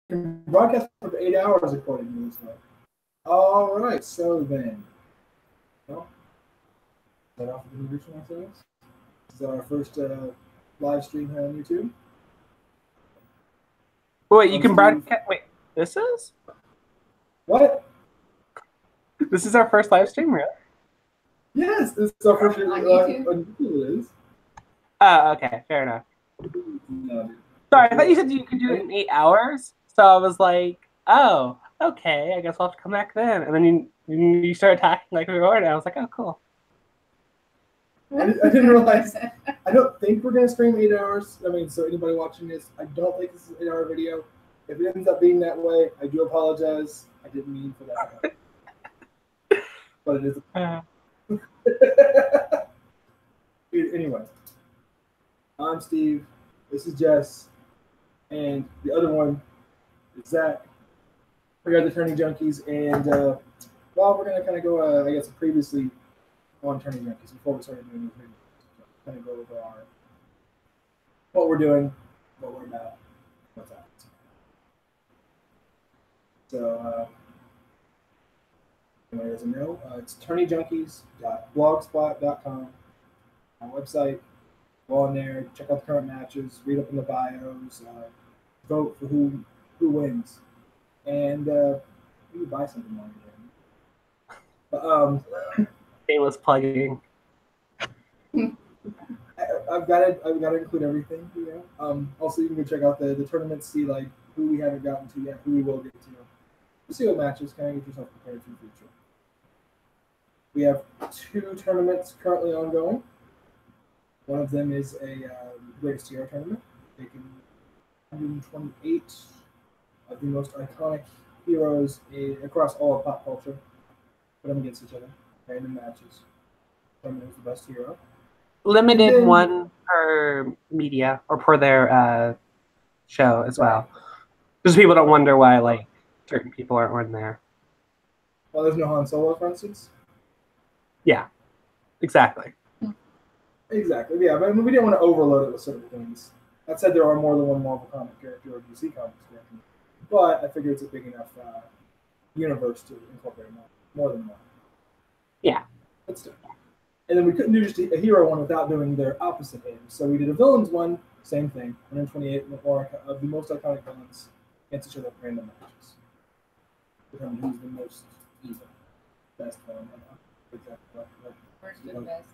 can broadcast for 8 hours according to this one. All right, so then, well, start off with introducing ourselves. This is our first live stream here on YouTube. Wait, you can broadcast. Wait, this is? What? This is our first live stream, really? Yes, this is our first on YouTube. It is. Oh, okay, fair enough. No. Sorry, I thought you said you could do it in 8 hours. So I was like, oh, okay, I guess I'll have to come back then. And then you started talking like we were, and I was like, oh, cool. I didn't realize. I don't think we're going to stream 8 hours. I mean, so anybody watching this, I don't think this is an 8-hour video. If it ends up being that way, I do apologize. I didn't mean for that. But it is. Anyway, I'm Steve. This is Jess. And the other one is Zach. We are the Tourney Junkies. And, well, we're going to kind of go, I guess, previously on Tourney Junkies before we started doing these videos. Kind of go over what we're doing, what we're about, what's happening. So, anybody doesn't know, it's tourneyjunkies.blogspot.com. Our website. Go on there, check out the current matches, read up in the bios, vote for who wins, and you can buy something on it. Shameless plugging. I've got to include everything, you know. Also, you can go check out the tournaments, see like who we haven't gotten to yet, who we will get to. Just see what matches, kind of get yourself prepared for the future. We have 2 tournaments currently ongoing. One of them is a Greatest Hero tournament, taking 128 of the most iconic heroes across all of pop culture. Put them against each other, random matches. Determine who's the best hero. Limited one per media or per their show as well. Just people don't wonder why like certain people aren't on there. Well, there's no Han Solo, for instance. Yeah, exactly. Exactly, yeah, but we didn't want to overload it with certain things. That said, there are more than one Marvel comic character or DC comics character, but I figure it's a big enough universe to incorporate more than one. Yeah. Let's do it. And then we couldn't do just a hero one without doing their opposite names. So we did a villains one, same thing, 128 of the most iconic villains against each other in random matches. Determine who's the most evil, best villain. Exactly. Worst and best.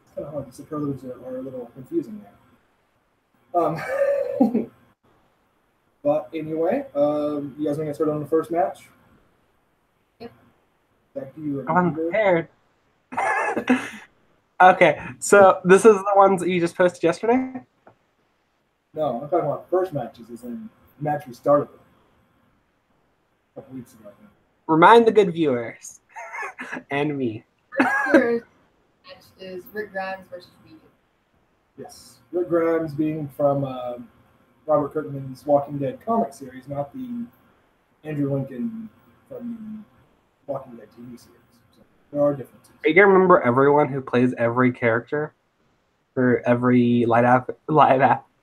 It's kind of hard. The superlatives are a little confusing now. But anyway, you guys want to get started on the first match? Yep. Back to you. I'm prepared. Okay, so this is the ones that you just posted yesterday? No, I'm talking about first matches, as in the match we started with a couple weeks ago. Remind the good viewers and me. First match is Rick Grimes versus Ryu. Yes, Rick Grimes being from Robert Kirkman's Walking Dead comic series, not the Andrew Lincoln from the Walking Dead TV series. So there are differences. Are you gonna remember everyone who plays every character for every live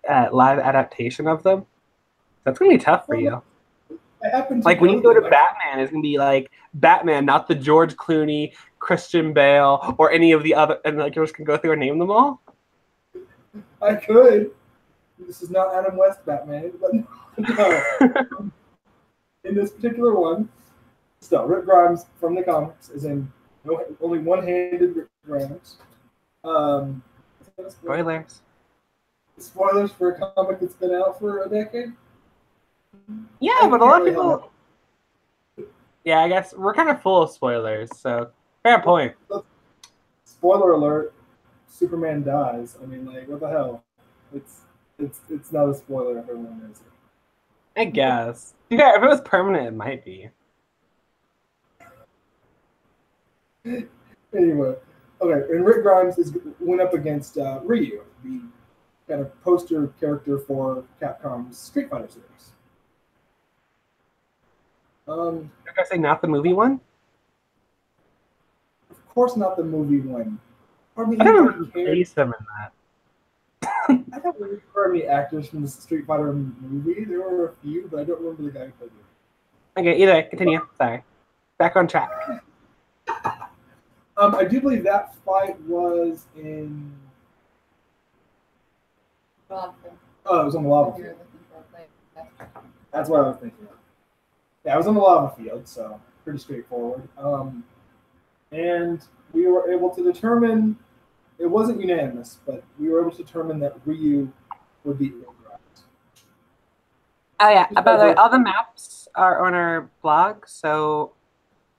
adaptation of them? That's gonna be tough for you. Like when you go to Batman, it's gonna be like Batman, not the George Clooney, Christian Bale, or any of the other, and like you just can go through and name them all. I could. This is not Adam West Batman, but no. In this particular one, still Rick Grimes from the comics is in only one-handed Rick Grimes. Spoilers. Spoilers for a comic that's been out for a decade. Yeah, but a lot of people. Yeah, I guess we're kind of full of spoilers, so fair point. Spoiler alert: Superman dies. I mean, like, what the hell? It's not a spoiler if everyone knows it. I guess. Yeah, if it was permanent, it might be. Anyway, okay, and Rick Grimes went up against Ryu, the kind of poster character for Capcom's Street Fighter series. Did I say not the movie one? Of course, not the movie one. I don't remember him in I don't remember any actors from the Street Fighter movie. There were a few, but I don't remember the guy who played it. Okay, either way, continue. Sorry. Back on track. I do believe that fight was in. Oh, it was on the lava field. That's what I was thinking of. Yeah, it was on the lava field, so pretty straightforward. And we were able to determine, it wasn't unanimous, but we were able to determine that Ryu would beat Rick Grimes. Oh yeah, by the way, all the maps are on our blog, so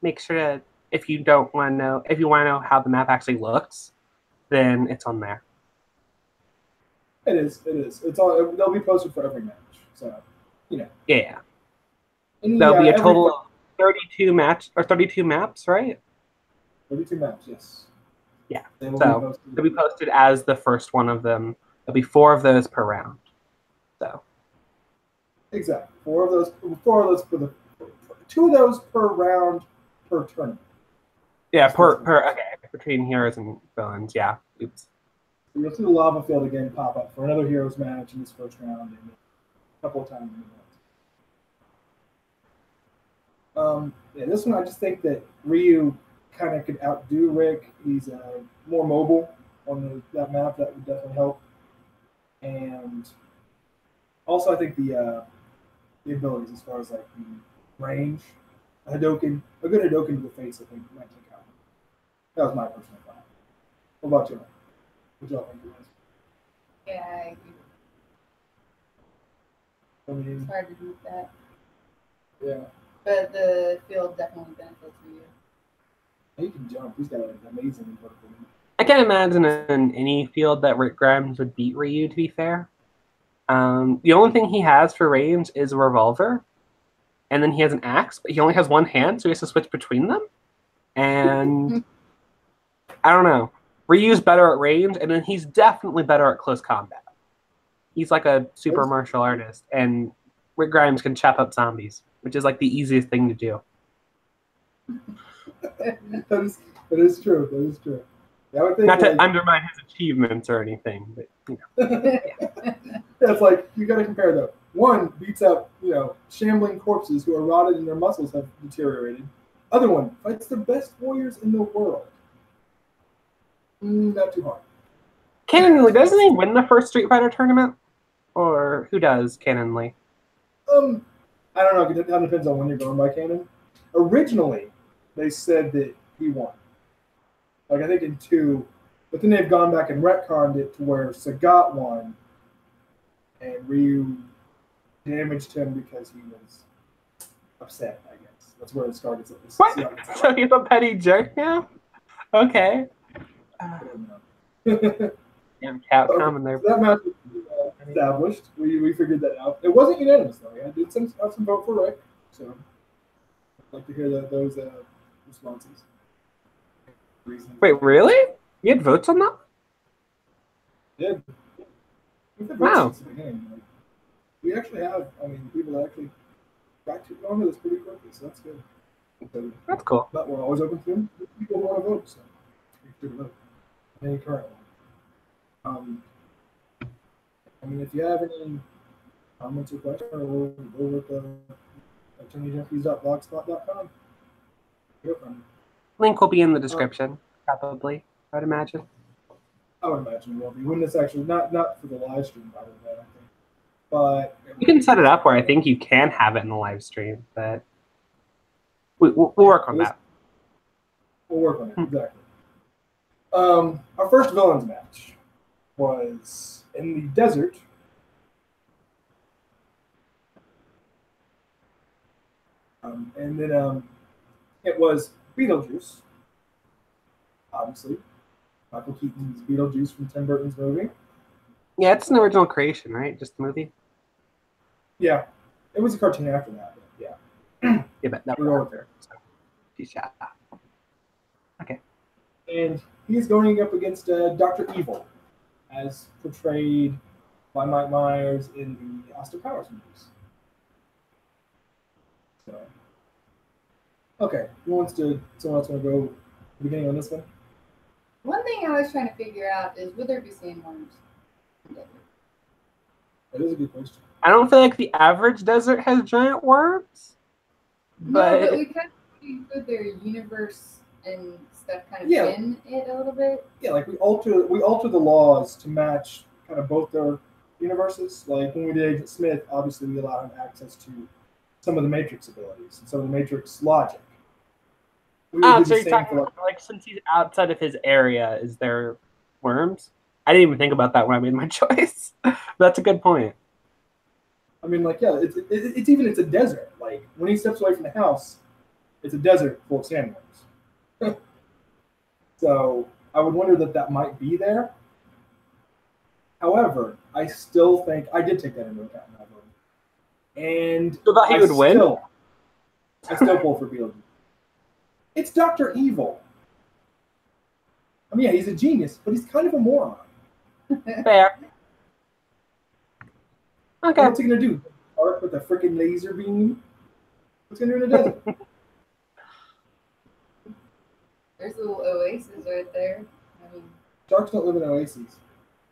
make sure to, if you want to know how the map actually looks, then it's on there. It is. It's all. They'll be posted for every match, so Yeah. There'll be a total of 32 maps, right? 32 maps, yes. Yeah. So they'll be posted as the first one of them. There'll be 4 of those per round. So. Exactly. 4 of those for the 2 of those per round per tournament. Yeah, okay, between heroes and villains. Yeah. Oops. You'll see the lava field again pop up for another heroes match in this first round and a couple of times in the round. Yeah, this one I just think that Ryu kind of could outdo Rick. He's more mobile on that map. That would definitely help. And also, I think the abilities as far as like the range, a good Hadouken to the face, I think might take out. That was my personal thought. What about you? What y'all think, guys? Yeah, I agree. It's hard to beat that. Yeah. But the field definitely benefits Ryu. He can jump. He's got an amazing vertical. I can't imagine in any field that Rick Grimes would beat Ryu, to be fair. The only thing he has for range is a revolver. And then he has an axe, but he only has one hand, so he has to switch between them. And I don't know. Ryu's better at range, and then he's definitely better at close combat. He's like a super martial artist, and Rick Grimes can chop up zombies, which is like the easiest thing to do. That is true. That is true. Yeah, I would think not to undermine his achievements or anything, but yeah, it's like you got to compare though. One beats up, shambling corpses who are rotted and their muscles have deteriorated. Other one fights the best warriors in the world. Not too hard. Canon Lee, doesn't he win the first Street Fighter tournament? Or who does Canon Lee? I don't know. It depends on when you're going by canon. Originally, they said that he won. Like I think in 2, but then they've gone back and retconned it to where Sagat won, and Ryu damaged him because he was upset. I guess that's where it started. What? So he's a petty jerk now? Okay. Damn Capcom and their that match was established. We figured that out. It wasn't unanimous though. I did have some vote for Rick, so I'd like to hear those responses. Wait, really? You had votes on that? Yeah. Wow. We actually have. People actually got to go into this pretty quickly, so that's good. So, that's cool. But we're always open to them. People want to vote, so we can vote. Any current one. If you have any comments or questions, we'll go with tourneysjunkies.blogspot.com. Link will be in the description, probably, I'd imagine. I would imagine it will be. When this actually, not for the live stream, probably, I think. But you can set it up where I think you can have it in the live stream, but we'll work on that. We'll work on it, exactly. Our first villains match was in the desert. And then it was Beetlejuice, obviously. Michael Keaton's Beetlejuice from Tim Burton's movie. Yeah, it's an original creation, right? Just the movie? Yeah. It was a cartoon after that, but yeah. Yeah, but that we're going there. So. Okay. And he's going up against Dr. Evil, as portrayed by Mike Myers in the Austin Powers movies. So, okay, someone else want to go to the beginning on this one? One thing I was trying to figure out is, would there be sandworms? That is a good question. I don't feel like the average desert has giant worms. No, but we kind of include their universe and stuff kind of in it a little bit. Yeah, like we alter the laws to match kind of both their universes. Like when we did Agent Smith, obviously we allowed him access to some of the Matrix abilities and some of the Matrix logic. So you're talking about, like, since he's outside of his area, is there worms? I didn't even think about that when I made my choice. That's a good point. I mean, like, yeah, it's a desert. Like when he steps away from the house, it's a desert full of sandworms. So I would wonder that might be there. However, I still think I did take that into account in my voting. And so that he would win. I still pull for Beetlejuice. It's Dr. Evil. I mean, yeah, he's a genius, but he's kind of a moron. Fair. Okay. What's he gonna do? Arc with a freaking laser beam? What's he gonna do in the desert? There's a little oasis right there. I mean, Sharks don't live in oases.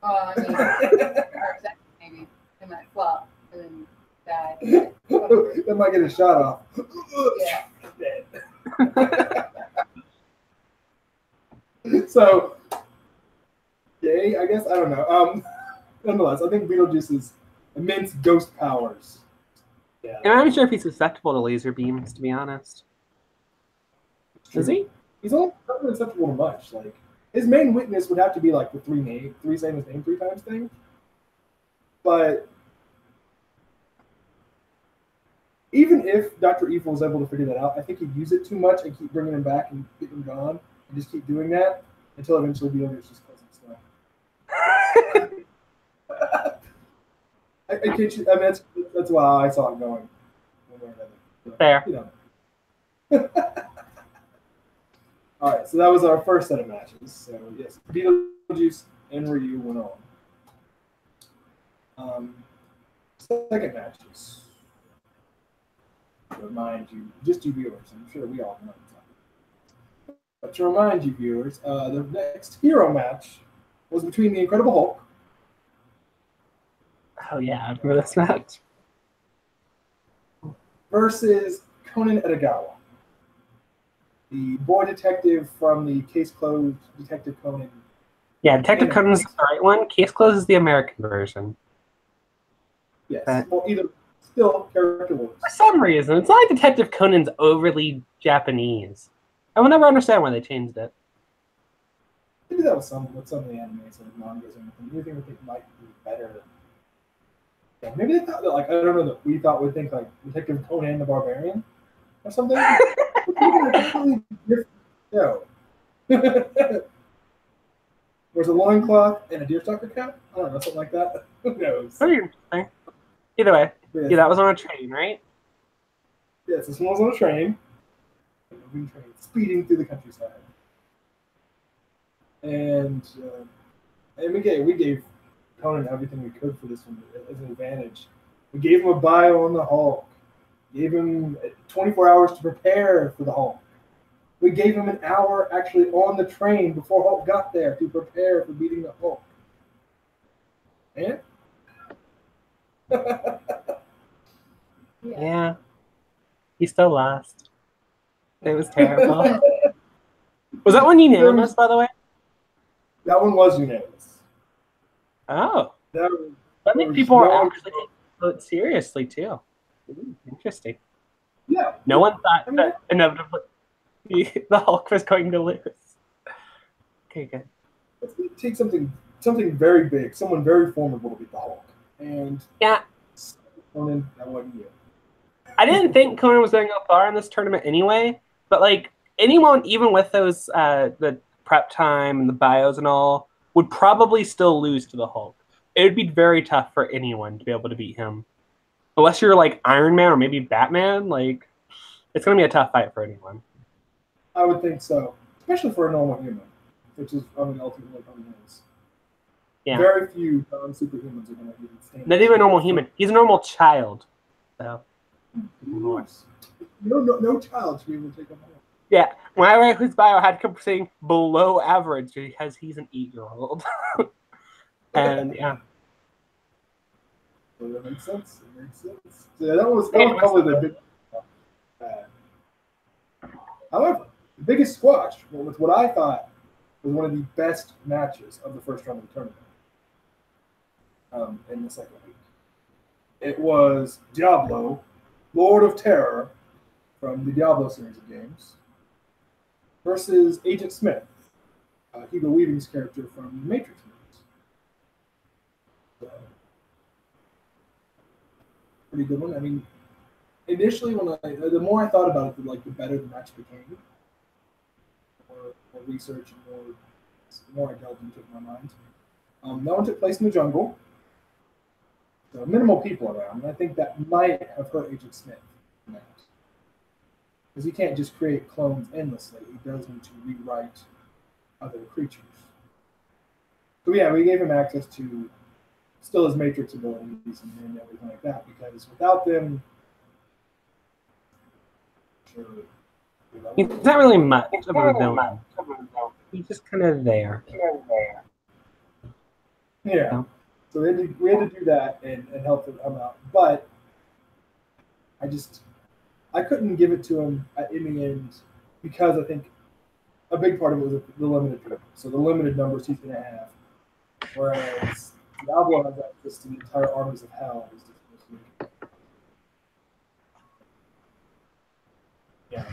Oh, I mean, maybe they might flop and then die. They might get a shot off. Yeah. So, yay, I guess. I don't know. Nonetheless, I think Beetlejuice's immense ghost powers. Yeah. And I'm not sure if he's susceptible to laser beams, to be honest. Is he? He's only not really susceptible to much. Like, his main weakness would have to be like the three saying his name 3 times thing. But even if Dr. Evil was able to figure that out, I think he'd use it too much and keep bringing him back and get him gone and just keep doing that until eventually Beetlejuice just kills himself. I can't. I mean, that's why I saw it going. Fair. You know. All right, so that was our first set of matches. So yes, Beetlejuice and Ryu went on. Second matches. To remind you, just you viewers, I'm sure we all know. But to remind you viewers, the next hero match was between the Incredible Hulk. Oh yeah, I remember this match. Versus Conan Edogawa, the boy detective from the Case Closed Detective Conan. Yeah, Detective Conan's the right one. Case Closed is the American version. Yes, well, either still character works. For some reason, it's not like Detective Conan's overly Japanese. I will never understand why they changed it. Maybe that was some of the animes and mangas and anything we think might be better. Yeah, maybe they thought that, like, I don't know, that we thought we'd think like Detective Conan the Barbarian or something. Totally different show. There's a loincloth and a deerstalker cap. I don't know, something like that. Who knows? Pretty interesting. Either way, yeah, that was on a train, right? Yes, this one was on a train. Speeding through the countryside. And we gave Conan everything we could for this one as an advantage. We gave him a bio on the Hulk. Gave him 24 hours to prepare for the Hulk. We gave him an hour actually on the train before Hulk got there to prepare for beating the Hulk. And? Yeah. He still lost. It was terrible. Was that one unanimous, by the way? That one was unanimous. Oh. I think people are actually taking it seriously, too. Ooh, interesting. Yeah. No one thought that inevitably the Hulk was going to lose. Okay, good. Let's take something very big, someone very formidable to beat the Hulk. And yeah, Conan, that wasn't you. I didn't think Conan was going to go far in this tournament anyway, but like anyone, even with those the prep time and the bios and all, would probably still lose to the Hulk. It would be very tough for anyone to be able to beat him. Unless you're like Iron Man or maybe Batman, like it's going to be a tough fight for anyone. I would think so, especially for a normal human, which is, I mean, ultimately what he is. Yeah. Very few superhumans are going to even stand. Not even a normal human. He's a normal child. So. No child should be able to take him on. Yeah, when I read his bio, I had to come saying below average because he's an 8-year-old. And yeah. So that makes sense. It makes sense. So yeah, that was probably the big. However, the biggest squash was what I thought was one of the best matches of the first round of the tournament. In the second week, it was Diablo, Lord of Terror, from the Diablo series of games, versus Agent Smith, Hugo Weaving's character from the Matrix movies. So, pretty good one. I mean, initially, the more I thought about it, the better the match became. More research and more I delved into it in my mind. That one took place in the jungle. So minimal people around, and I think that might have hurt Agent Smith in that. Because he can't just create clones endlessly. He does need to rewrite other creatures. So yeah, we gave him access to still his Matrix abilities and everything like that, because without them, he's not really much of a villain. He's just kind of there. Yeah. So we had to do that and help him out. But I couldn't give it to him in the end because I think a big part of it was the limited group. So the limited numbers he's going to have. Whereas Diablo has access to the entire armies of hell. Yeah.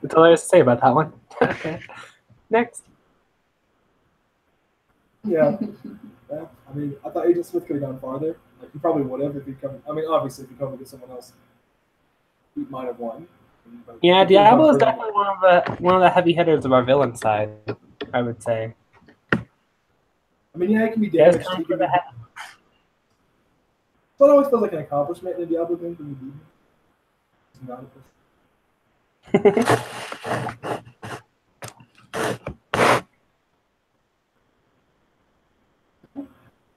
That's all I have to say about that one. Okay. Next. Yeah. I mean, I thought Agent Smith could have gone farther. Like, he probably would have if he'd come. I mean, obviously, if he come against someone else, he might have won. Yeah, Diablo is definitely one of the heavy hitters of our villain side, I would say. I mean, yeah, it can be damaged. But it always feels like an accomplishment in a Diablo game when you beat him. It's not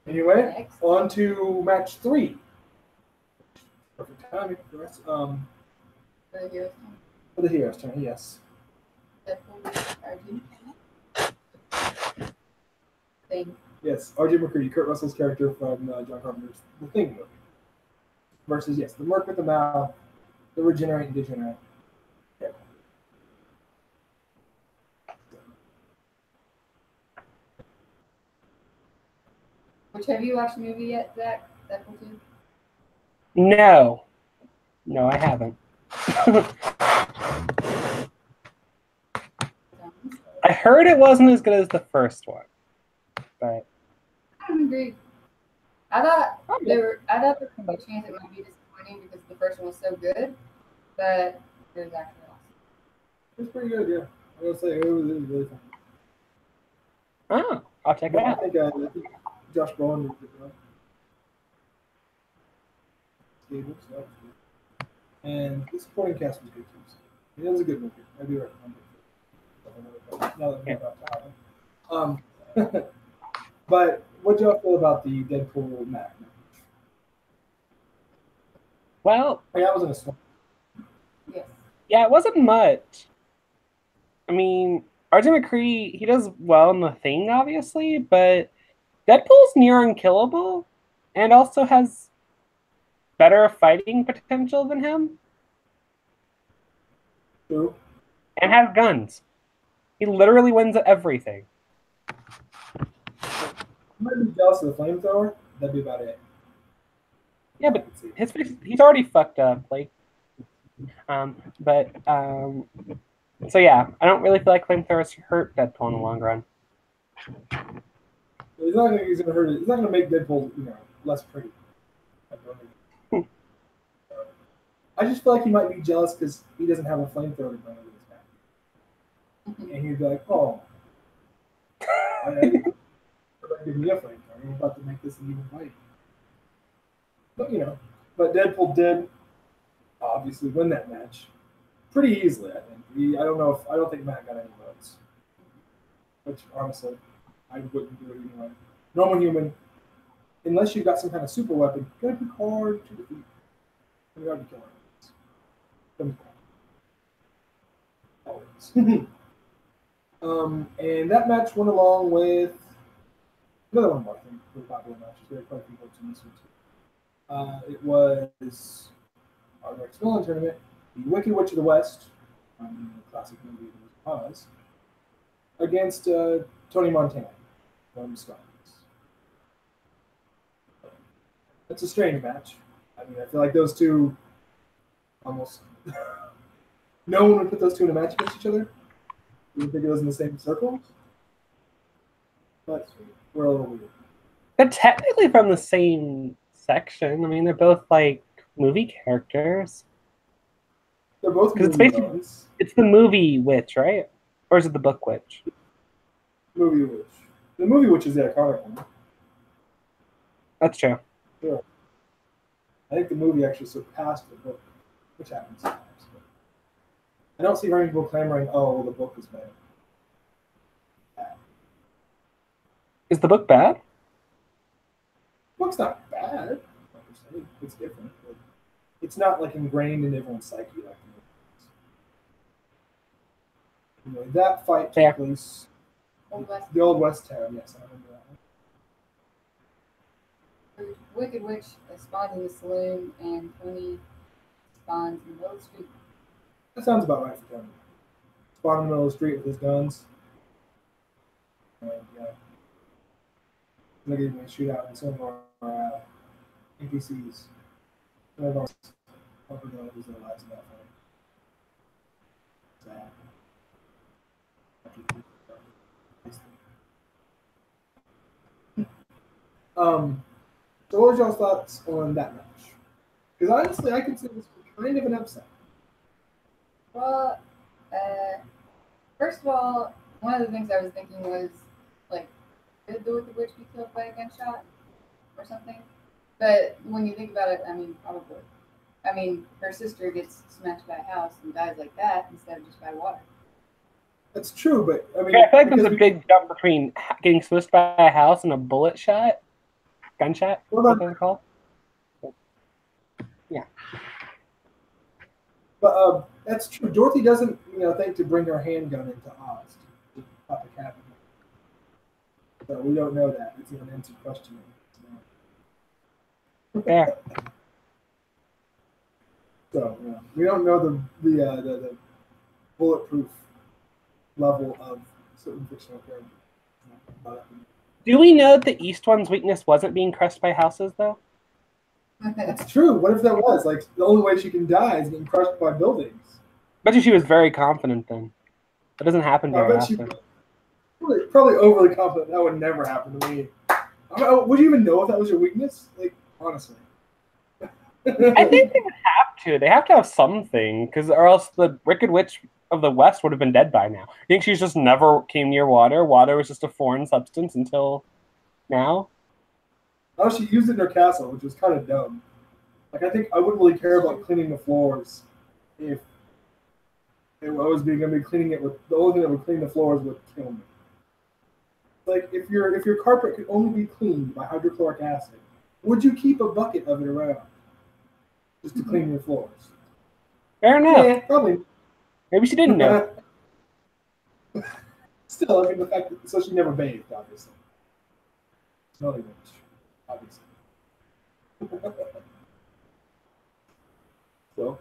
Anyway, on to match 3. Perfect timing for us. For the hero's turn, yes. Yes, R.J. McCready, Kurt Russell's character from John Carpenter's The Thing movie. Versus, yes, the Merc with the Mouth, the Regenerate and Degenerate. Yeah. Which, have you watched the movie yet, Zach? Deadpool 2? No. No, I haven't. I heard it wasn't as good as the first one, but I don't agree. I thought there was a chance it might be disappointing because the first one was so good, but it was actually awesome. It was pretty good, yeah. I was gonna say it was really fun. Oh, I'll check it out. I think Josh Brolin did it well. And the supporting cast was good too. So it was a good movie. I do recommend it. Now that we're about to have it. But what do y'all feel about the Deadpool Mac match? Well, that wasn't a small. Yes. Yeah, it wasn't much. I mean, R.J. McCree, he does well in The Thing, obviously, but Deadpool's near unkillable and also has better fighting potential than him. True. And has guns. He literally wins at everything. I might be jealous of the flamethrower. That'd be about it. Yeah, but he's already fucked up. Like, so yeah, I don't really feel like flamethrowers hurt Deadpool in the long run. He's not gonna hurt it. He's not gonna make Deadpool, less pretty. I just feel like he might be jealous because he doesn't have a flamethrower to bring over his back. And he'd be like, "Oh, give me a flamethrower. I'm about to make this an even fight." But Deadpool did obviously win that match pretty easily. I think. I don't think Matt got any votes, which honestly, I wouldn't do it anyway. Normal human, unless you've got some kind of super weapon, gotta be hard to defeat. You gotta be killing. Always. And that match went along with Another one more, I think, really popular matches. We had quite a few folks in this one too. It was our next villain tournament, the Wicked Witch of the West, the classic movie Oz, against Tony Montana from Scotland. It's a strange match. I mean, I feel like those two almost no one would put those two in a match against each other. You would think it was in the same circle, but we're a little weird. They're technically from the same section. I mean, they're both like movie characters. They're both movie villains. It's the movie witch, right? Or is it the book witch? Movie witch. The movie witch is the iconic one. That's true. Yeah. I think the movie actually surpassed the book, which happens sometimes. But I don't see very many people clamoring, "Oh, well, the book is bad." Is the book bad? The book's not bad. It's different. But it's not like ingrained in everyone's psyche like the movie. That fight took place the Old West town. Yes, I remember that one. Wicked Witch spawns in the saloon, and Tony spawns in the middle of the street. That sounds about right for Tony. Spawn in the middle of the street with his guns. And yeah. They're getting a shootout in some of our NPCs. Some of our people don't lose their lives in that fight. Sad. So what are y'all's thoughts on that match? Because honestly, I consider this kind of an upset. Well, first of all, one of the things I was thinking was, like, did the Wicked Witch be killed by a gunshot or something? But when you think about it, I mean, probably. I mean, her sister gets smashed by a house and dies like that instead of just by water. That's true, but I mean, I feel like there's a big jump between getting smushed by a house and a bullet shot. Gunshot? What they're called? Yeah. But that's true. Dorothy doesn't, think to bring her handgun into Oz to pop a cap. So we don't know that. It's an unanswered question. Yeah. So we don't know the bulletproof level of certain fictional characters. Do we know that the East one's weakness wasn't being crushed by houses, though? That's true. What if that was? Like, the only way she can die is getting crushed by buildings. I bet you she was very confident then. That doesn't happen very often. Probably overly confident. That would never happen to me. Would you even know if that was your weakness? Like, honestly. I think they would have to. They have to have something, or else the Wicked Witch of the West would have been dead by now. You think she's just never came near water? Water was just a foreign substance until now? Oh, she used it in her castle, which was kind of dumb. Like, I think I wouldn't really care about cleaning the floors if I was going to be cleaning it with the only thing that would clean the floors would kill me. Like, if your carpet could only be cleaned by hydrochloric acid, would you keep a bucket of it around just to clean your floors? Fair enough. Yeah, probably. Maybe she didn't know. Still, I mean, the fact that so she never bathed, obviously. Smelly witch, obviously. So,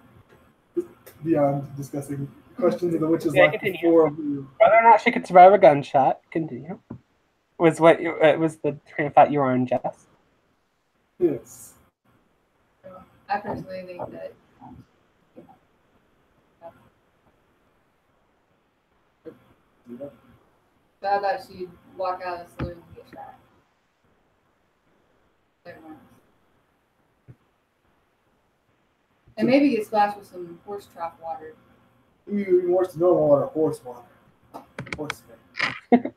beyond discussing questions of the witch's life before, whether or not she could survive a gunshot, continue. Was the train of thought you were on, Jess? Yes. I personally think that. So I thought she'd walk out of the saloon and get shot. And maybe get splashed with some horse trough water. Even worse than normal water, horse water. Horse thing.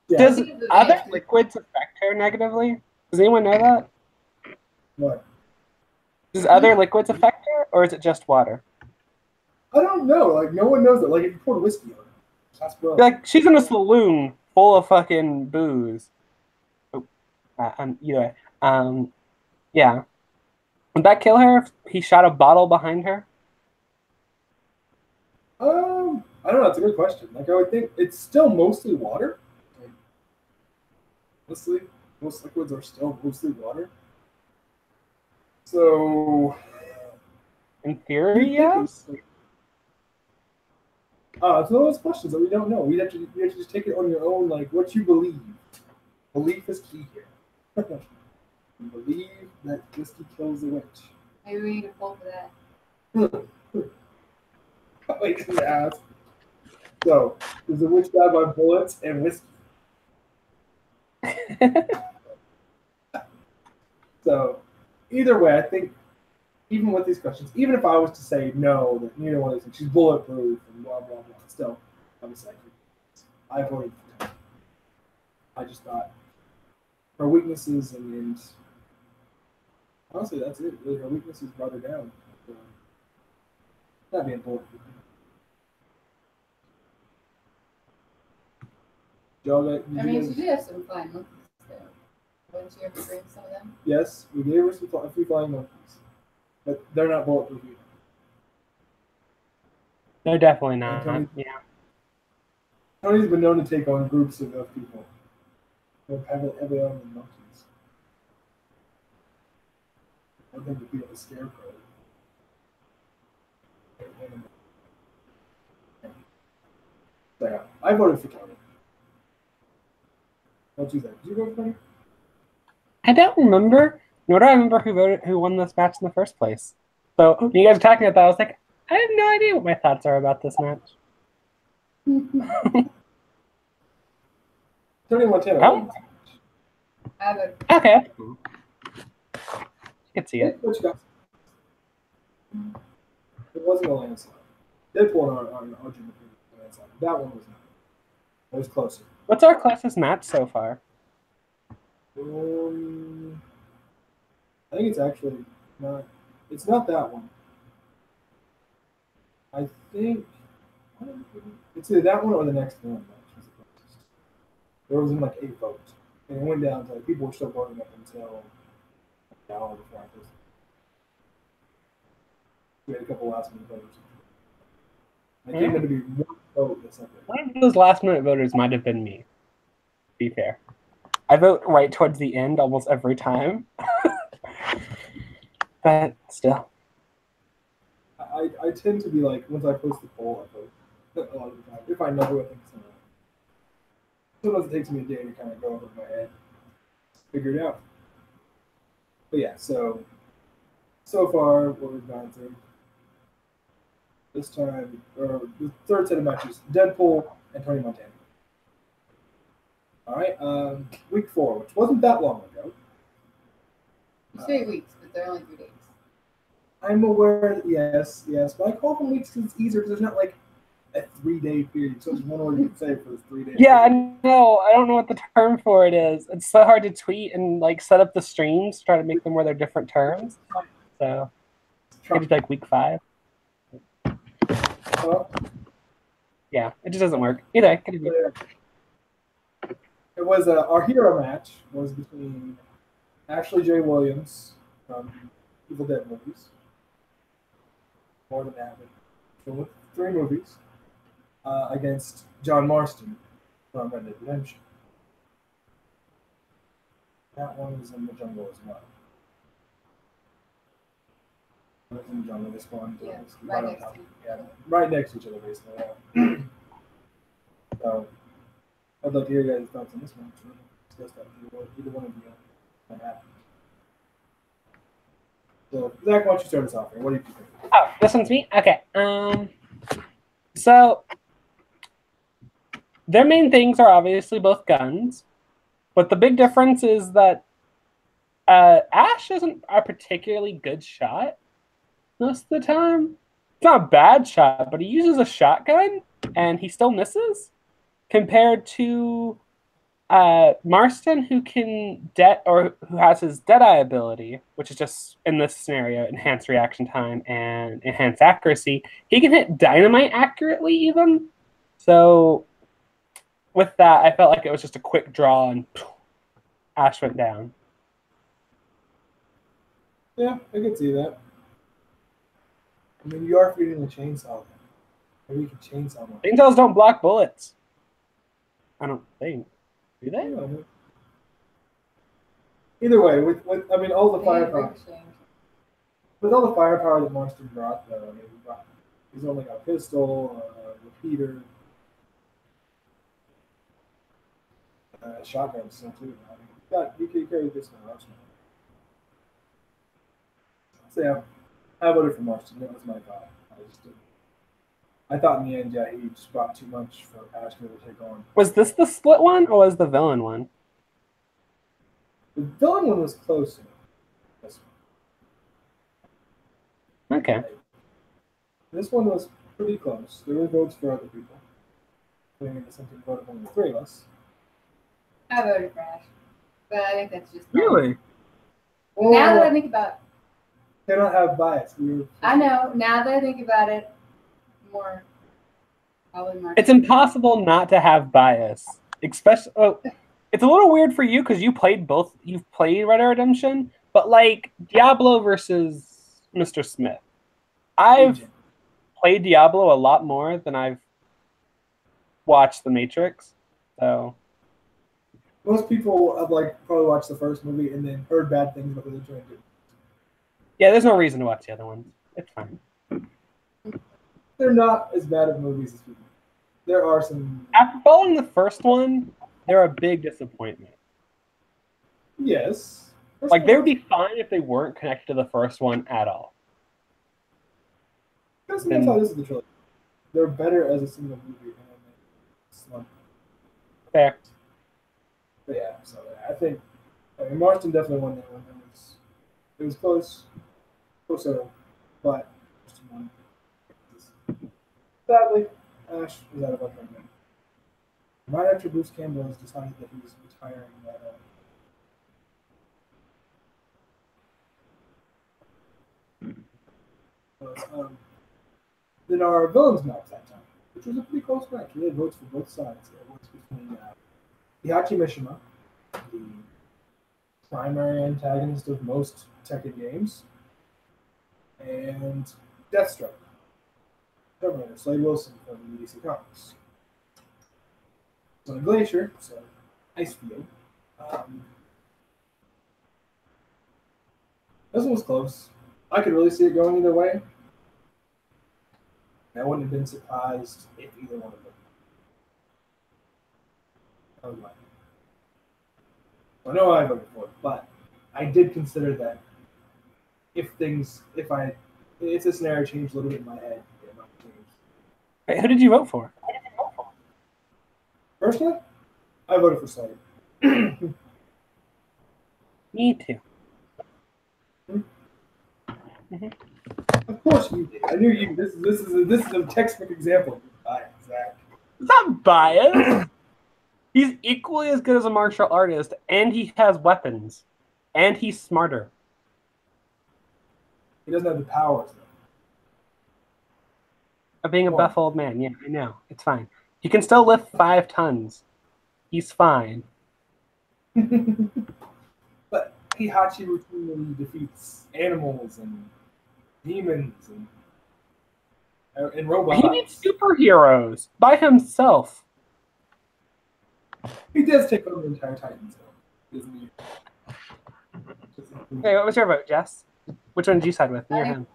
Yeah. Does other liquids affect her negatively? Does anyone know that? What? Does other liquids affect her, or is it just water? I don't know. Like, no one knows that. Like, if you poured whiskey on her, that's brilliant. Like, she's in a saloon full of fucking booze. Oh, either way. Yeah. Would that kill her if he shot a bottle behind her? I don't know. That's a good question. Like, I would think it's still mostly water. Honestly, most liquids are still mostly water. So, in theory, yes. It's one of those questions that we don't know. You have to just take it on your own, like what you believe. Belief is key here. You believe that whiskey kills the witch. Maybe we need to pull for that. Wait, ask. So, is the witch die by bullets and whiskey? So, either way, I think even with these questions, even if I was to say no, that neither one of these things, she's bulletproof and blah blah blah, still, obviously, I voted for her. I just thought her weaknesses and honestly, that's it. Really, her weaknesses brought her down. So, not being bulletproof. I mean, she did have some flying monkeys, though. Wouldn't you have to bring some of them? Yes, we gave her a few flying monkeys. But they're not bulletproof either. They're definitely not. Tony's been known to take on groups of people. Heavily on the monkeys. I think to beat up a scarecrow. So yeah, I voted for Tony. What you think? Did you vote for Tony? I don't remember. Nor do I remember who won this match in the first place. So when you guys were talking about that, I was like, I have no idea what my thoughts are about this match. Tony Montana. Oh. Okay. You can see it. What you got? It wasn't a landslide. Deadpool on our landslide. That one was not. It was closer. What's our closest match so far? I think it's actually not. It's not that one. I think it's either that one or the next one. There was like 8 votes, and it went down to like, people were still voting up until an hour before I posted. We had a couple last minute voters. I came in to be one vote. One of those last minute voters might have been me. To be fair, I vote right towards the end almost every time. But still. I tend to be like, once I post the poll, I vote a lot of the time. If I know who I think is going to. Sometimes it takes me a day to kind of go over my head, figure it out. But yeah, so far, what we've gone through this time, or the third set of matches, Deadpool and Tony Montana. All right, week 4, which wasn't that long ago. You say weeks, but they're only 3 days. I'm aware, yes, but I call them weeks because it's easier because there's not like a 3-day period. So there's one word you can say for this 3 days. Yeah, I know. I don't know what the term for it is. It's so hard to tweet and like set up the streams, try to make them where they're different terms. So maybe like week 5. Yeah, it just doesn't work. Either way, it was our hero match was between Ashley J. Williams from Evil Dead movies. More than that, but 3 movies against John Marston from Red Dead Redemption. That one was in the jungle as well. It was in the jungle. They spawned right next to each other, basically. Yeah. So, I'd like to hear your guys' thoughts on this one. Discuss that either one of you. So, Zach, why don't you start us off here? What do you think? Oh, this one's me? Okay. So, their main things are obviously both guns, but the big difference is that Ash isn't a particularly good shot most of the time. It's not a bad shot, but he uses a shotgun, and he still misses, compared to Marston, who who has his Deadeye ability, which is just in this scenario enhanced reaction time and enhanced accuracy. He can hit dynamite accurately, even. So, with that, I felt like it was just a quick draw, and Ash went down. Yeah, I can see that. I mean, you are feeding the chainsaw. Maybe you can chainsaw them. Chainsaws don't block bullets. I don't think. Do they? Either way, with I mean, all the firepower. With all the firepower that Marston brought, though, I mean, he's only got a pistol, repeater, shotgun still too. I mean, you can carry this in arsenal. So yeah, I voted for Marston. That was my thought. I thought in the end, yeah, he just brought too much for Ashby to take on. Was this the split one or was the villain one? The villain one was closer. This one. Okay. This one was pretty close. There were votes for other people. Putting into something voted for the three of us. I voted for Ash, but I think that's just really. Well, now that I think about it, they don't have bias. I know. Now that I think about it, more. It's impossible not to have bias, especially. Oh, it's a little weird for you because you played both. You've played Red Dead Redemption, but like Diablo versus Mr. Smith, I've played Diablo a lot more than I've watched The Matrix. So most people have probably watched the first movie and then heard bad things about what they're trying to do. Yeah, there's no reason to watch the other ones. It's fine. They're not as bad of movies as people. There are some. After following the first one, they're a big disappointment. Yes. Like, they would be fine if they weren't connected to the first one at all. That's how this is the trilogy. They're better as a single movie than fair. But yeah, so I think Marston definitely won that one. It was close. Closer, but Marston won. Sadly, Ash was out of luck right now. Right after Bruce Campbell has decided that he was retiring that then our villains match that time, which was a pretty close match. We had votes for both sides. It was between Heihachi Mishima, the primary antagonist of most Tekken games, and Deathstroke, Terminator, Slade Wilson from DC Comics. So a glacier, so ice field. This one was close. I could really see it going either way. I wouldn't have been surprised if either one of them. I know I voted for it, but I did consider that if the scenario changed a little bit in my head, it might change. Wait, who did you vote for? Personally, I voted for Slade. Me too. Mm-hmm. Of course you did. I knew you. This is a textbook example. Zach. It's not biased. He's equally as good as a martial artist, and he has weapons, and he's smarter. He doesn't have the powers, though. Of being a buff old man. Yeah, I know. It's fine. He can still lift 5 tons. He's fine. But Heihachi routinely defeats animals and demons and robots. He needs superheroes by himself. He does take over the entire Titans, though, doesn't he? Okay, what was your vote, Jess? Which one did you side with? Me or him?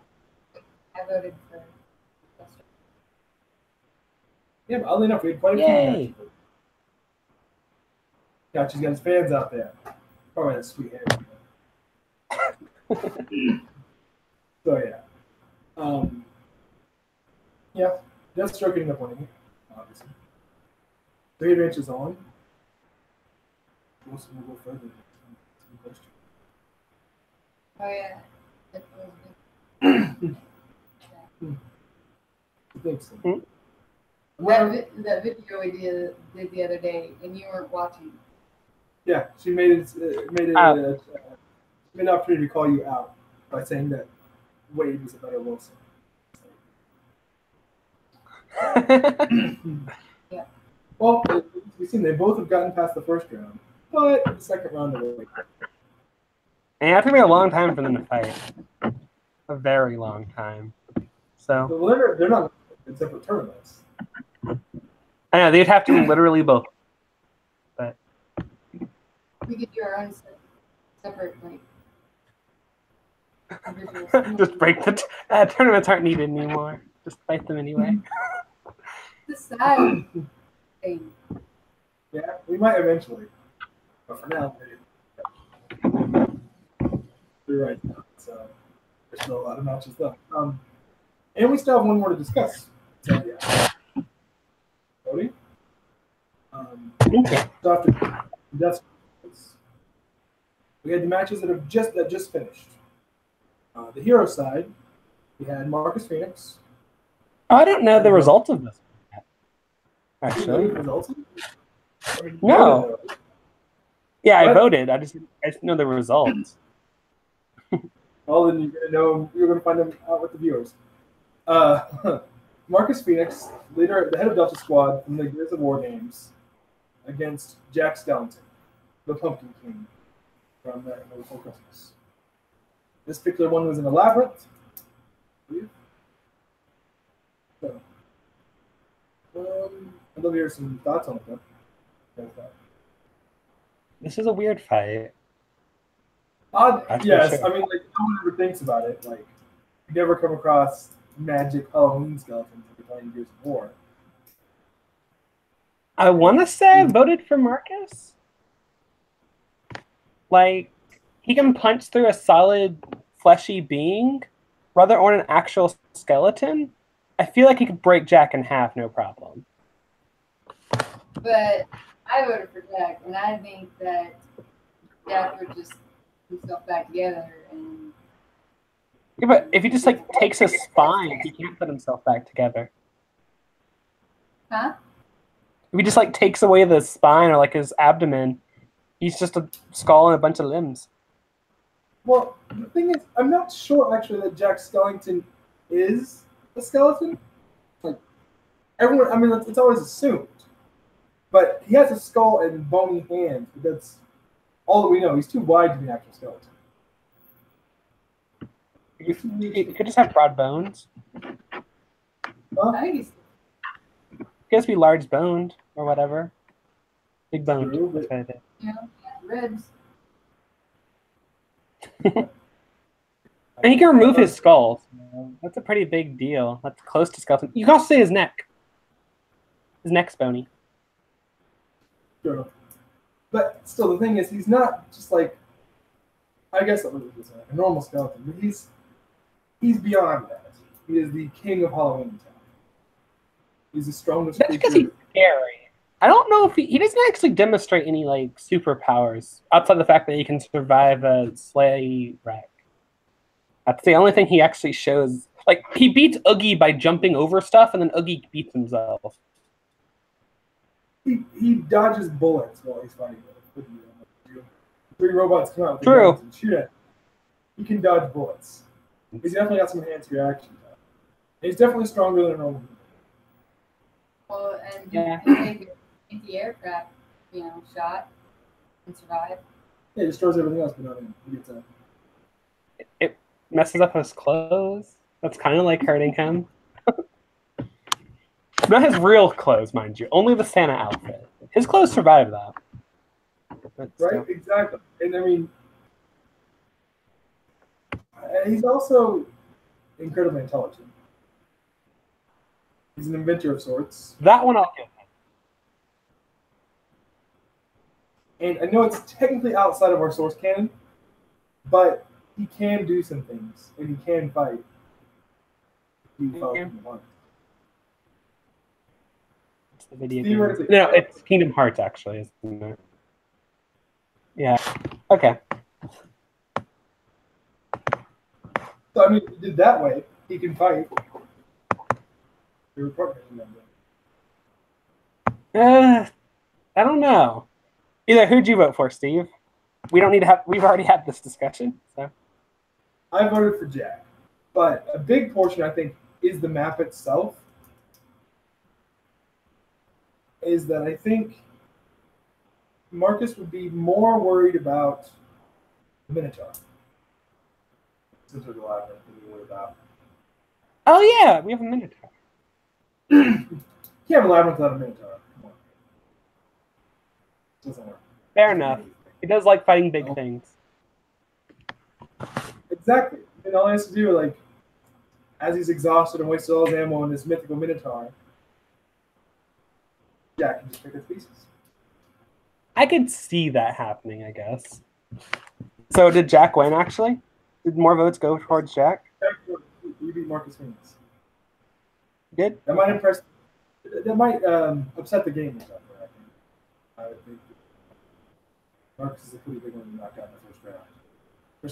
I voted for. Yeah, but oddly enough, we had quite a few. Heihachi's got his fans out there. Probably that sweet hair. So yeah, yeah, Deathstroke ended up winning it, obviously. 3 advances on. Most of them will go further. Oh yeah. Thanks. That video we did the other day, and you weren't watching. Yeah, she made an opportunity to call you out by saying that Wade was a better Wilson. Yeah. Well, we've seen they both have gotten past the first round, but the second round away. And it took me a long time for them to fight. A very long time. So they're not in separate tournaments. I know they'd have to literally both. But we could do our own separate like Just break the tournaments aren't needed anymore. Just fight them anyway. the side thing. Yeah, we might eventually, but for now, you're right. So there's still a lot of matches left. And we still have one more to discuss. So yeah, Cody. Okay. So after we had the matches that just finished. The hero side, we had Marcus Phoenix. I don't know the result of this. Actually, no. Yeah, I voted. I just know the results. Well, then you're gonna find them out with the viewers. Marcus Phoenix, the head of Delta Squad from the Gears of War games, against Jack Skellington, the Pumpkin King from Nightmare Before Christmas. This particular one was in a labyrinth. So, I'd love to hear some thoughts on it. This is a weird fight. Yes, sure. I mean, like, no one ever thinks about it. Like, you never come across magic Halloween skeletons if you're playing Gears of War. I want to say I voted for Marcus. Like, he can punch through a solid, fleshy being, rather on an actual skeleton. I feel like he could break Jack in half, no problem. But I voted for Jack, and I think that Jack would just put himself back together. And yeah, but if he just like takes his spine, he can't put himself back together. Huh? If he just like takes away the spine or like his abdomen, he's just a skull and a bunch of limbs. Well, the thing is, I'm not sure actually that Jack Skellington is a skeleton. Like everyone, I mean, it's always assumed, but he has a skull and bony hands. But that's all that we know. He's too wide to be an actual skeleton. He could just have broad bones. I think he's. He has to be large boned or whatever. Big boned. True, That's what I did. You know, ribs. And he can remove his skull. That's a pretty big deal. That's close to skeleton. You can also say his neck. His neck's bony. Sure. But still, the thing is, he's not just like, I guess a normal skeleton, but he's beyond that. He is the king of Halloween Town. He's the strongest That's because he's scary. I don't know if he doesn't actually demonstrate any like superpowers outside of the fact that he can survive a sleigh wreck. That's the only thing he actually shows. Like he beats Oogie by jumping over stuff, and then Oogie beats himself. He dodges bullets while he's fighting with three robots come out. True. And shoot at him. He can dodge bullets. He's definitely got some enhanced reaction time. He's definitely stronger than a normal human. Well, and he can take anti-aircraft, shot and survive. Yeah, he destroys everything else, but not him. He gets out. It messes up his clothes. That's kind of like hurting him. Not his real clothes, mind you. Only the Santa outfit. His clothes survive that. Right? Exactly. And I mean, he's also incredibly intelligent. He's an inventor of sorts. That one I'll give him. And I know it's technically outside of our source canon, but he can do some things, and he can fight. It's the video game. No, it's Kingdom Hearts, actually. Isn't it? Yeah. Okay. So, I mean, if he did that way, he can fight. Your partner I don't know. Either who'd you vote for, Steve? We don't need to have. We've already had this discussion. So I voted for Jack, but a big portion, I think, is the map itself. Is that I think Marcus would be more worried about the Minotaur. Since we're the last thing we worry about. Oh yeah, we have a Minotaur. You can't have a labyrinth without a Minotaur. Come on. Doesn't work. Fair enough. He does like fighting big things. Exactly. And all he has to do, like, as he's exhausted and wasted all his ammo on this mythical Minotaur, Jack can just pick it to pieces. I could see that happening, I guess. So did Jack win, actually? Did more votes go towards Jack? You beat Marcus Phoenix. Did? That might impress. That might upset the game or something, I think. I would think Marcus is a pretty big one to knock out in the first round.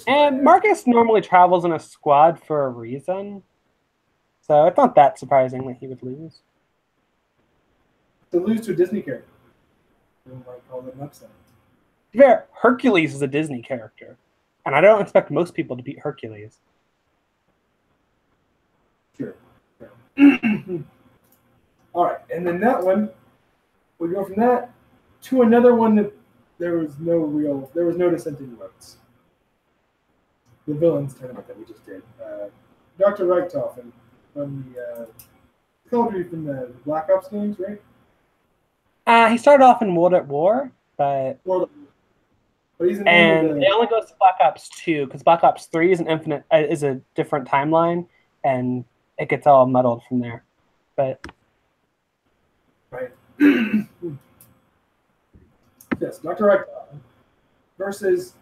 And Marcus normally travels in a squad for a reason. So it's not that surprising that he would lose. To lose to a Disney character. We might call it an upset. Fair, Hercules is a Disney character. And I don't expect most people to beat Hercules. Sure. All right, and then that one, we go from that to another one that there was no dissenting votes. The villains tournament that we just did. Dr. Reichtofen from the Caldry from the Black Ops games, right? He started off in World at War, but he's in and it only goes to Black Ops 2 because Black Ops 3 is is a different timeline, and it gets all muddled from there. But right. Yes, Dr. Reichtofen versus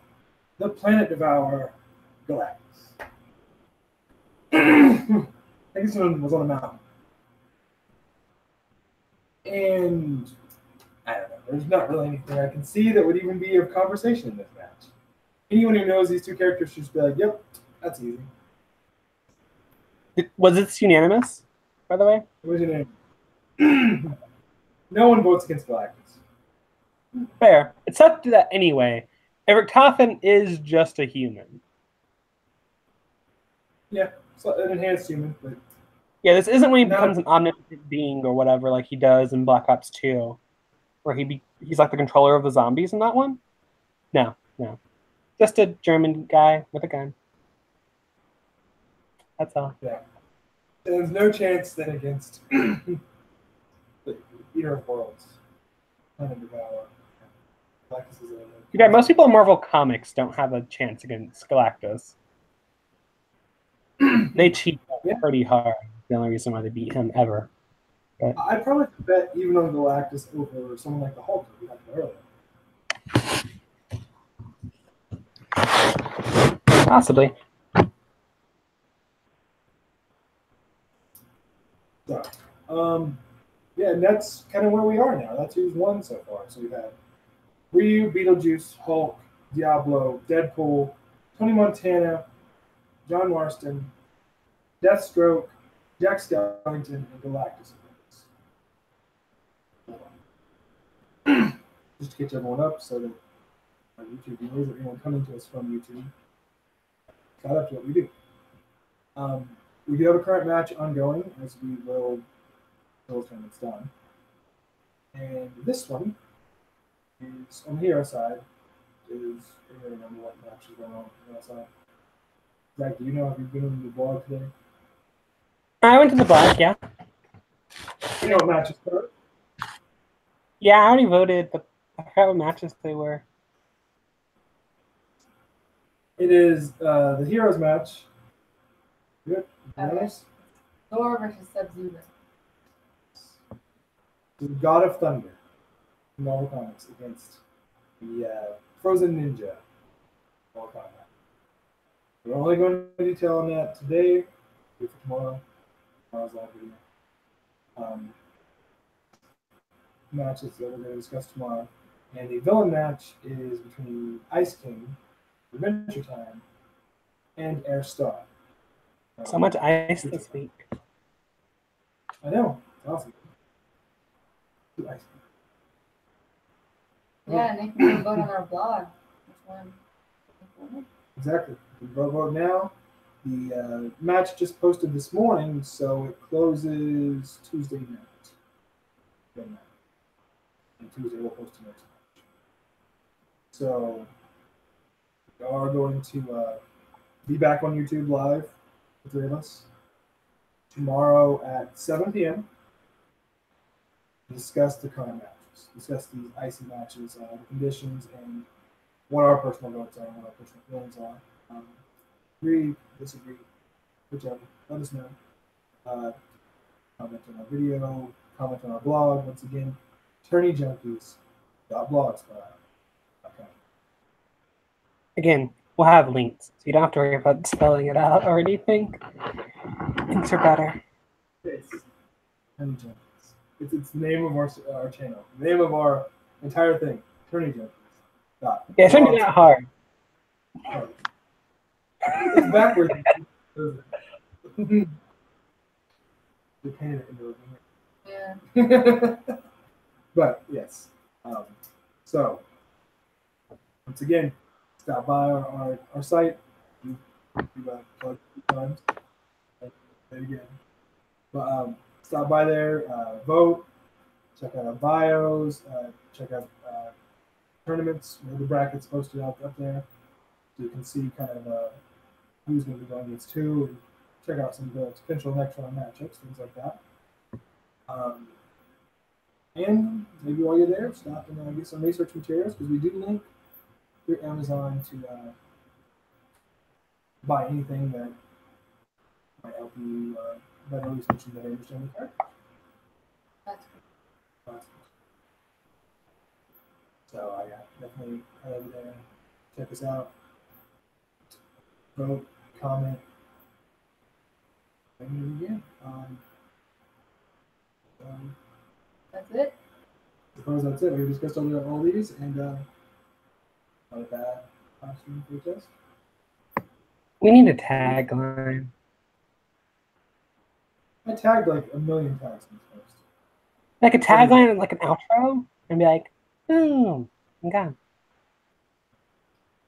the Planet Devourer Galactus. I think this one was on a mountain. And I don't know, there's not really anything I can see that would even be of conversation in this match. Anyone who knows these two characters should just be like, yep, that's easy. Was it unanimous, by the way? What was your name? No one votes against Galactus. Fair. It's up to that anyway. Eric Toffin is just a human. Yeah, so an enhanced human, but yeah, this isn't when he becomes an omnipotent being or whatever, like he does in Black Ops 2, where he's like the controller of the zombies in that one. No. Just a German guy with a gun. That's all. Yeah. There's no chance then against the Eater of Worlds. Yeah, most people in Marvel Comics don't have a chance against Galactus. They cheat pretty hard. The only reason why they beat him ever. But I'd probably bet even on Galactus over someone like the Hulk that we talked about earlier. Possibly. So, yeah, and that's kind of where we are now. That's who's won so far. So we've had Ryu, Beetlejuice, Hulk, Diablo, Deadpool, Tony Montana, John Marston, Deathstroke, Jack Skellington, and Galactus. Just to catch everyone up so that our YouTube viewers or anyone coming to us from YouTube caught up to what we do. We do have a current match ongoing as we will until the tournament's done. And this one is on the hero side. I don't remember what match is going on the hero side. Zach, do you know if you've been in the blog today? I went to the blog, yeah. You know what matches are? Yeah, I already voted, but I forgot what matches they were. It is the Heroes match. Good. Nice. Thor versus Sub-Zero. The God of Thunder in Marvel Comics against the Frozen Ninja Marvel Comics. We're only going to detail on that today. For tomorrow's live video. Matches that we're going to discuss tomorrow. And the villain match is between Ice King, Adventure Time, and Air Star. So much ice this week. I know. It's awesome. Ice King. Yeah, and they can vote on our blog. Which one? Exactly. You can vote now. The match just posted this morning, so it closes Tuesday night. And Tuesday we'll post the next match. So we are going to be back on YouTube live, the three of us, tomorrow at 7 p.m. to discuss the current matches, discuss these icy matches, the conditions, and what our personal votes are, and what our personal feelings are. agree, disagree, whichever. Let us know. Comment on our video, comment on our blog. Once again, tourneyjunkies.blogspot.com. Again, we'll have links, so you don't have to worry about spelling it out or anything. Links are better. It's Tourney Junkies. It's the name of our channel. The name of our entire thing. Tourney Junkies. Yeah, it shouldn't be that hard. It's backwards. They painted it into Yeah. But yes. So once again, stop by our site. We've plug a few times. Again. But stop by there, vote, check out our bios, check out tournaments, the brackets posted up there, so you can see kind of who's going to be going against who, and check out some of the potential next round matchups, things like that. And maybe while you're there, stop and get some research materials, because we do link through Amazon to buy anything that might help you better research and better understand the character. That's Uh, So yeah, definitely head over there, check us out, vote, comment, and again. That's it. I suppose that's it. We discussed all these, and not a bad costume for the test. We need a tagline. I tagged like a million times in this post. Like a tagline and like an outro, and be like, boom, I'm gone.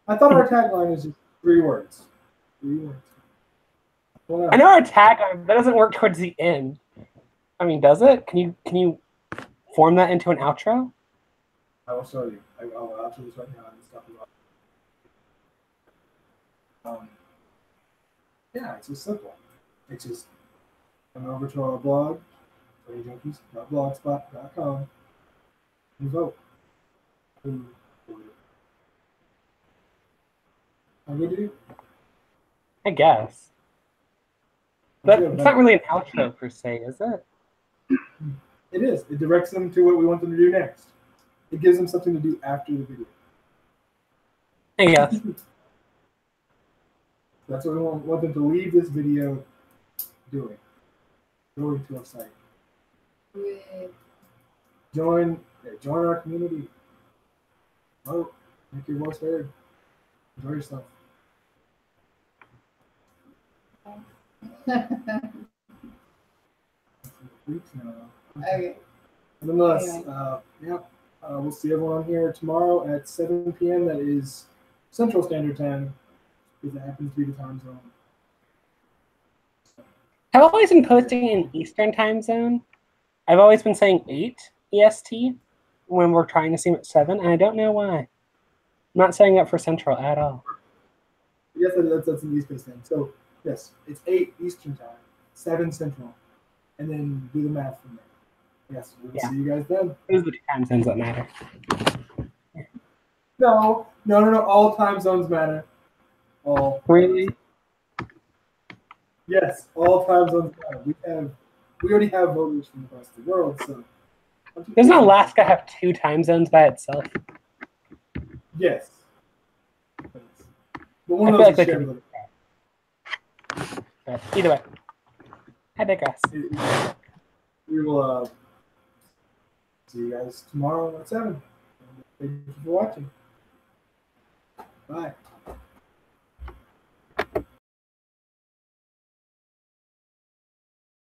I thought our tagline is just 3 words. 3 words. Well, I know our tagline, that doesn't work towards the end. I mean, does it? Can you form that into an outro? I will show you. I'll outro this right now and stuff about. Yeah, it's just simple. It's just come over to our blog, tourneysjunkies.blogspot.com, and vote. I'm going to do. I guess. But it's not really an outro per se, is it? It is. It directs them to what we want them to do next. It gives them something to do after the video. I guess. That's what we want them to leave this video doing. Going to our site. Join our community. Vote. Make your voice heard. Enjoy yourself. Weeks now. Okay. Nonetheless, we'll see everyone here tomorrow at 7 p.m. That is Central Standard Time, because that happens to be the time zone. I've always been posting in Eastern time zone. I've always been saying 8 EST when we're trying to see at 7, and I don't know why. I'm not setting up for Central at all. Yes, that's an East Coast thing. So, yes, it's 8 Eastern Time, 7 Central, and then do the math from there. Yes, we'll see you guys then. Those are the 2 time zones that matter. No. All time zones matter. All. Really? Yes, all time zones matter. We already have voters from across the world, so. Doesn't Alaska have 2 time zones by itself? Yes. But one of those is shared with it. Either way, I digress. We will see you guys tomorrow at 7. Thank you for watching. Bye.